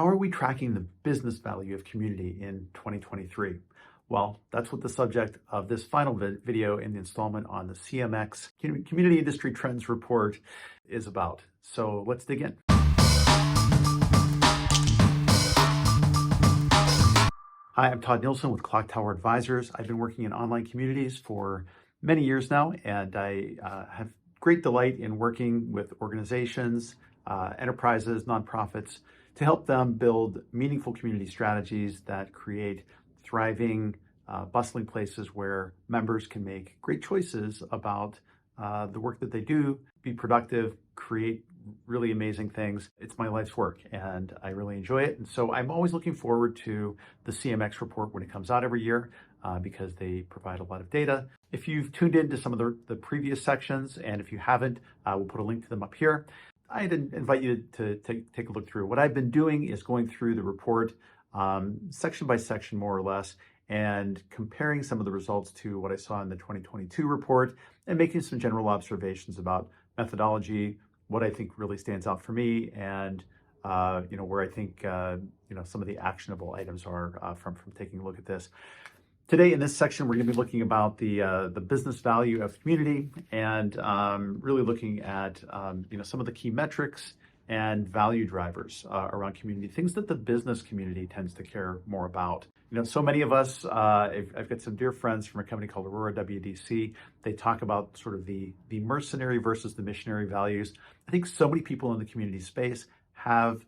How are we tracking the business value of community in 2023? Well, that's what the subject of this final video in the installment on the CMX Community Industry Trends report is about. So let's dig in. Hi, I'm Todd Nilson with Clocktower Advisors. I've been working in online communities for many years now, and I have great delight in working with organizations, enterprises, nonprofits, to help them build meaningful community strategies that create thriving, bustling places where members can make great choices about the work that they do, be productive, create really amazing things. It's my life's work and I really enjoy it. And so I'm always looking forward to the CMX report when it comes out every year because they provide a lot of data. If you've tuned into some of the previous sections, and if you haven't, we'll put a link to them up here. I'd invite you to take a look through. What I've been doing is going through the report section by section, more or less, and comparing some of the results to what I saw in the 2022 report and making some general observations about methodology, what I think really stands out for me, and where I think some of the actionable items are from taking a look at this. Today in this section, we're going to be looking about the business value of community and really looking at some of the key metrics and value drivers around community, things that the business community tends to care more about. So many of us, I've got some dear friends from a company called Aurora WDC. They talk about sort of the mercenary versus the missionary values. I think so many people in the community space have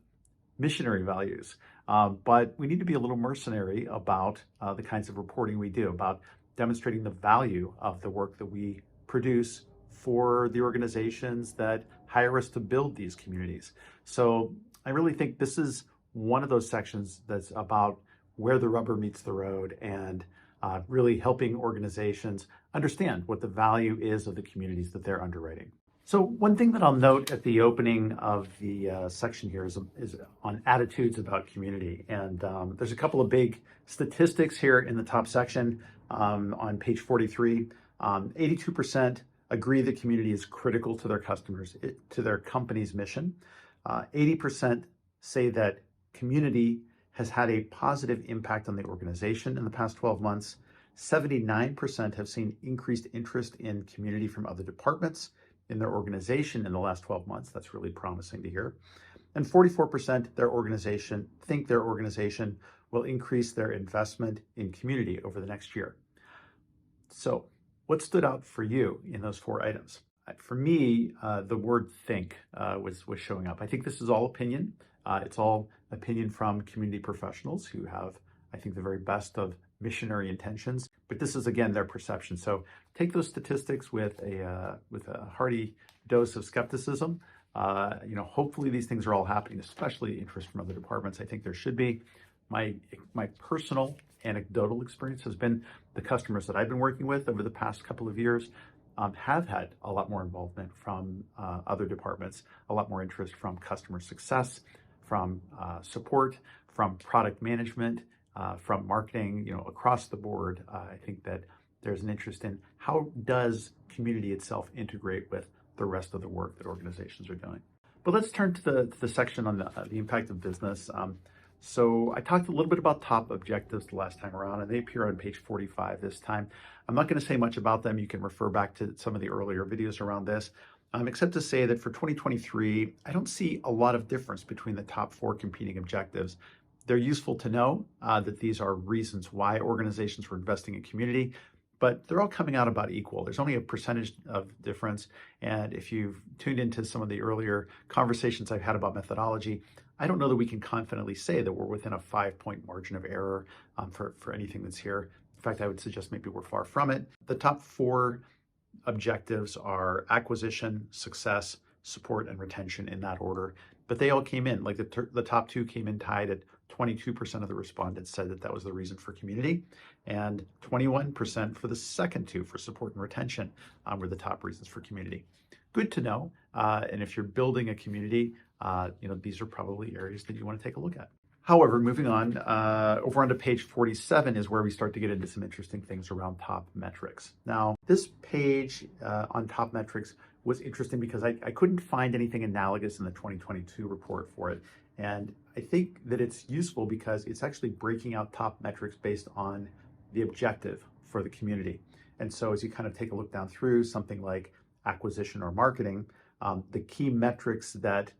missionary values, but we need to be a little mercenary about the kinds of reporting we do, about demonstrating the value of the work that we produce for the organizations that hire us to build these communities. So I really think this is one of those sections that's about where the rubber meets the road and really helping organizations understand what the value is of the communities that they're underwriting. So one thing that I'll note at the opening of the section here is on attitudes about community. And there's a couple of big statistics here in the top section on page 43. 82% agree that community is critical to their customers, to their company's mission. 80% say that community has had a positive impact on the organization in the past 12 months. 79% have seen increased interest in community from other departments in their organization in the last 12 months. That's really promising to hear. And 44% think their organization will increase their investment in community over the next year. So what stood out for you in those four items? For me, the word think was showing up. I think this is all opinion. It's all opinion from community professionals who have, I think, the very best of missionary intentions, but this is, again, their perception. So take those statistics with a hearty dose of skepticism. Hopefully these things are all happening, especially interest from other departments. I think there should be. My personal anecdotal experience has been the customers that I've been working with over the past couple of years have had a lot more involvement from other departments, a lot more interest from customer success, from support, from product management, from marketing, across the board. I think that there's an interest in how does community itself integrate with the rest of the work that organizations are doing. But let's turn to the section on the impact of business. So I talked a little bit about top objectives the last time around, and they appear on page 45 this time. I'm not going to say much about them. You can refer back to some of the earlier videos around this, except to say that for 2023, I don't see a lot of difference between the top four competing objectives. They're useful to know that these are reasons why organizations were investing in community, but they're all coming out about equal. There's only a percentage of difference. And if you've tuned into some of the earlier conversations I've had about methodology, I don't know that we can confidently say that we're within a 5-point margin of error for anything that's here. In fact, I would suggest maybe we're far from it. The top four objectives are acquisition, success, support, and retention in that order. But they all came in, like the top two came in tied at 22% of the respondents said that was the reason for community, and 21% for the second two, for support and retention, were the top reasons for community. Good to know. And if you're building a community, these are probably areas that you want to take a look at. However, moving on, over onto page 47 is where we start to get into some interesting things around top metrics. Now, this page on top metrics was interesting because I couldn't find anything analogous in the 2022 report for it. And I think that it's useful because it's actually breaking out top metrics based on the objective for the community. And so as you kind of take a look down through something like acquisition or marketing, the key metrics that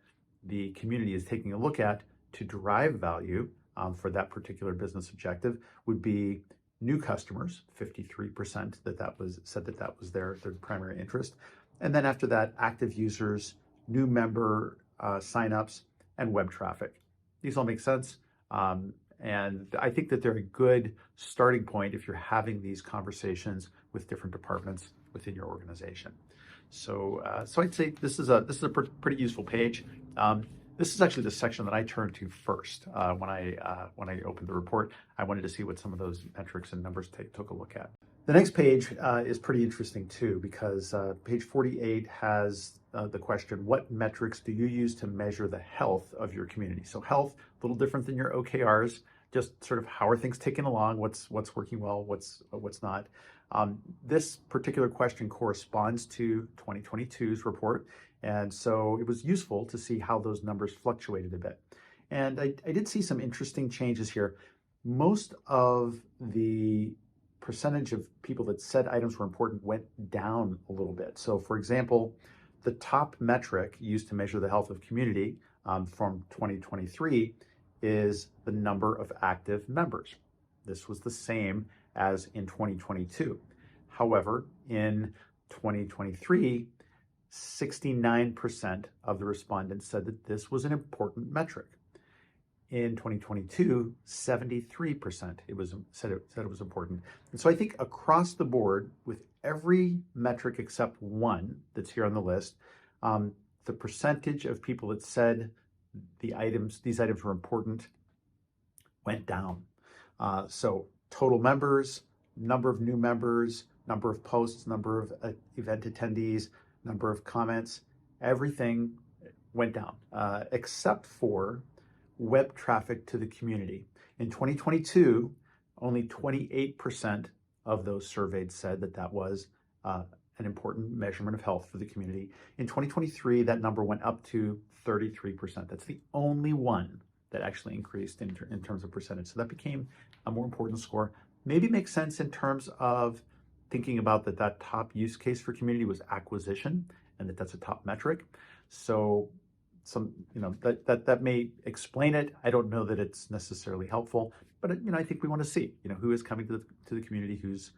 the community is taking a look at to derive value for that particular business objective would be new customers, 53% that was said that was their primary interest. And then after that, active users, new member signups, and web traffic. These all make sense. And I think that they're a good starting point if you're having these conversations with different departments within your organization. So I'd say this is a pretty useful page. This is actually the section that I turned to first when I opened the report. I wanted to see what some of those metrics and numbers took a look at. The next page is pretty interesting too, because page 48 has the question, what metrics do you use to measure the health of your community? So health, a little different than your OKRs, just sort of how are things ticking along, what's working well, what's not. This particular question corresponds to 2022's report, and so it was useful to see how those numbers fluctuated a bit. And I did see some interesting changes here. Most of the percentage of people that said items were important went down a little bit. So for example, the top metric used to measure the health of community from 2023 is the number of active members. This was the same as in 2022. However, in 2023, 69% of the respondents said that this was an important metric. In 2022, 73% said it was important. And so I think across the board, with every metric except one that's here on the list, the percentage of people that said these items were important went down. So total members, number of new members, number of posts, number of event attendees, number of comments, everything went down, except for web traffic to the community. In 2022, only 28% of those surveyed said that was an important measurement of health for the community. In 2023, that number went up to 33%. That's the only one that actually increased in terms of percentage. So that became a more important score. Maybe makes sense in terms of thinking about that top use case for community was acquisition, and that's a top metric. So that may explain it. I don't know that it's necessarily helpful, but I think we want to see who is coming to the community, who's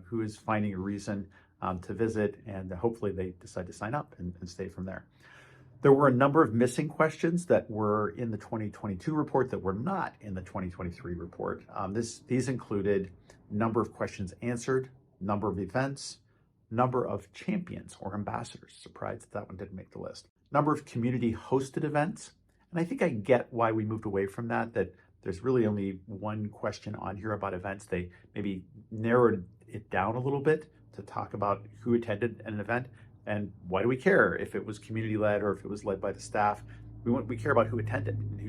who is finding a reason to visit, and hopefully they decide to sign up and stay from there. There were a number of missing questions that were in the 2022 report that were not in the 2023 report. These included number of questions answered, number of events, number of champions or ambassadors. Surprised that one didn't make the list. Number of community hosted events. And I think I get why we moved away from that there's really only one question on here about events. They maybe narrowed it down a little bit to talk about who attended an event. And why do we care if it was community led or if it was led by the staff? We care about who attended and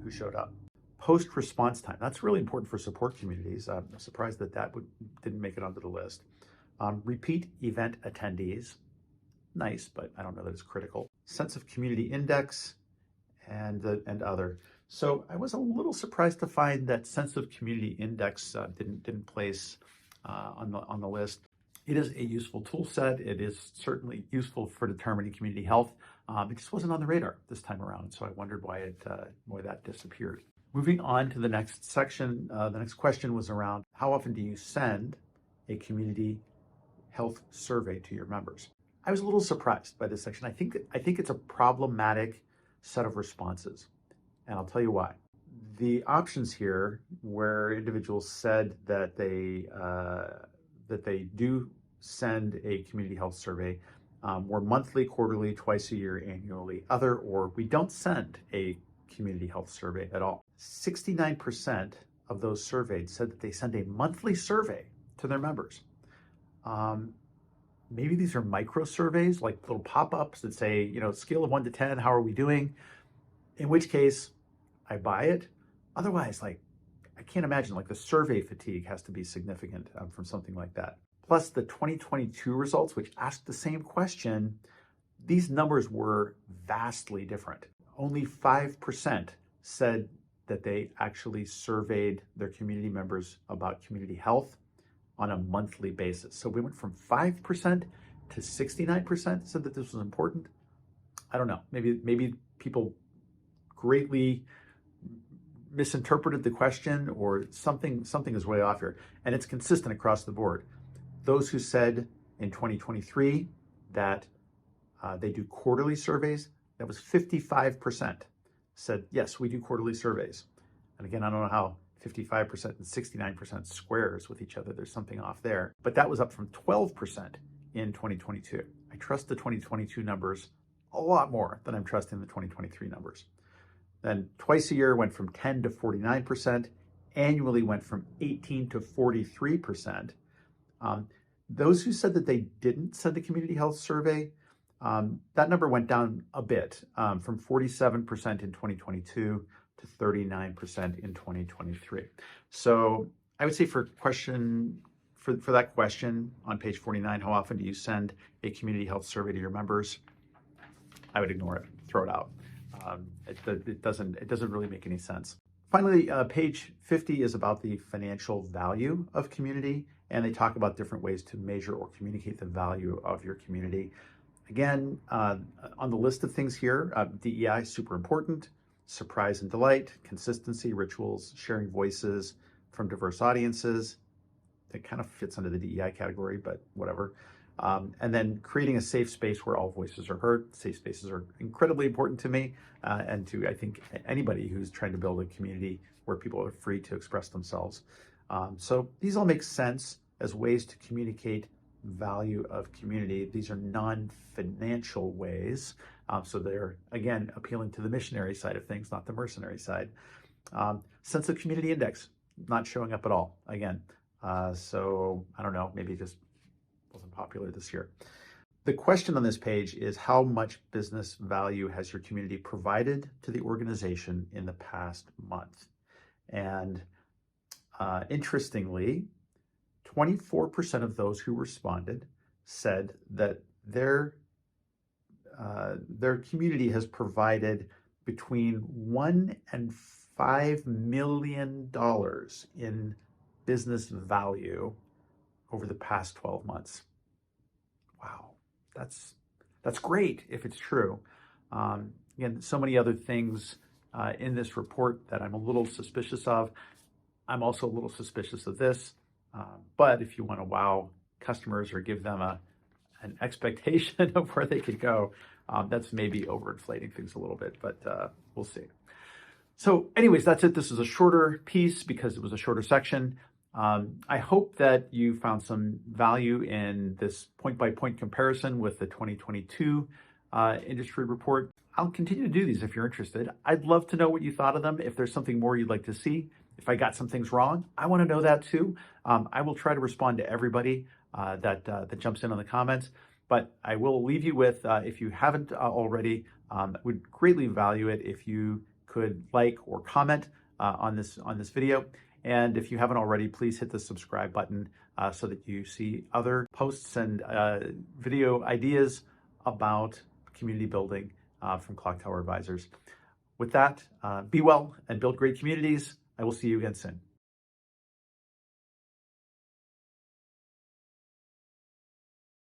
who showed up. Post response time. That's really important for support communities. I'm surprised that didn't make it onto the list. Repeat event attendees. Nice, but I don't know that it's critical. Sense of community index and other. So I was a little surprised to find that sense of community index didn't place on the list. It is a useful tool set. It is certainly useful for determining community health. It just wasn't on the radar this time around, so I wondered why that disappeared. Moving on to the next section, the next question was around how often do you send a community health survey to your members? I was a little surprised by this section. I think it's a problematic set of responses, and I'll tell you why. The options here where individuals said that they do send a community health survey were monthly, quarterly, twice a year, annually, other, or we don't send a community health survey at all. 69% of those surveyed said that they send a monthly survey to their members. Maybe these are micro surveys, like little pop-ups that say, scale of 1 to 10, how are we doing? In which case, I buy it. Otherwise, I can't imagine, the survey fatigue has to be significant from something like that. Plus the 2022 results, which asked the same question, these numbers were vastly different. only 5% said that they actually surveyed their community members about community health on a monthly basis. So we went from 5% to 69% said that this was important. I don't know. Maybe people greatly misinterpreted the question, or something is way off here. And it's consistent across the board. Those who said in 2023 that they do quarterly surveys, that was 55% said, yes, we do quarterly surveys. And again, I don't know how 55% and 69% squares with each other. There's something off there. But that was up from 12% in 2022. I trust the 2022 numbers a lot more than I'm trusting the 2023 numbers. Then twice a year went from 10 to 49%. Annually went from 18 to 43%. Those who said that they didn't send a community health survey, that number went down a bit, from 47% in 2022 to 39% in 2023. So I would say for that question on page 49, how often do you send a community health survey to your members? I would ignore it, throw it out. It doesn't really make any sense. Finally, page 50 is about the financial value of community, and they talk about different ways to measure or communicate the value of your community. Again, on the list of things here, DEI is super important, surprise and delight, consistency, rituals, sharing voices from diverse audiences. It kind of fits under the DEI category, but whatever. And then creating a safe space where all voices are heard. Safe spaces are incredibly important to me, and to, I think, anybody who's trying to build a community where people are free to express themselves. So these all make sense as ways to communicate value of community. These are non-financial ways. So they're, again, appealing to the missionary side of things, not the mercenary side. Sense of community index, not showing up at all, again. So I don't know, maybe it just wasn't popular this year. The question on this page is, how much business value has your community provided to the organization in the past month? And interestingly, 24% of those who responded said that their community has provided between $1 and $5 million in business value over the past 12 months. Wow, that's great if it's true. Again, so many other things in this report that I'm a little suspicious of. I'm also a little suspicious of this. But if you want to wow customers or give them an expectation of where they could go, that's maybe overinflating things a little bit, but we'll see. So anyways, that's it. This is a shorter piece because it was a shorter section. I hope that you found some value in this point-by-point comparison with the 2022 industry report. I'll continue to do these if you're interested. I'd love to know what you thought of them. If there's something more you'd like to see, if I got some things wrong, I want to know that too. I will try to respond to everybody that jumps in on the comments, but I will leave you with, if you haven't already, would greatly value it if you could like or comment on this video. And if you haven't already, please hit the subscribe button so that you see other posts and video ideas about community building from Clocktower Advisors. With that, be well and build great communities. I will see you again soon.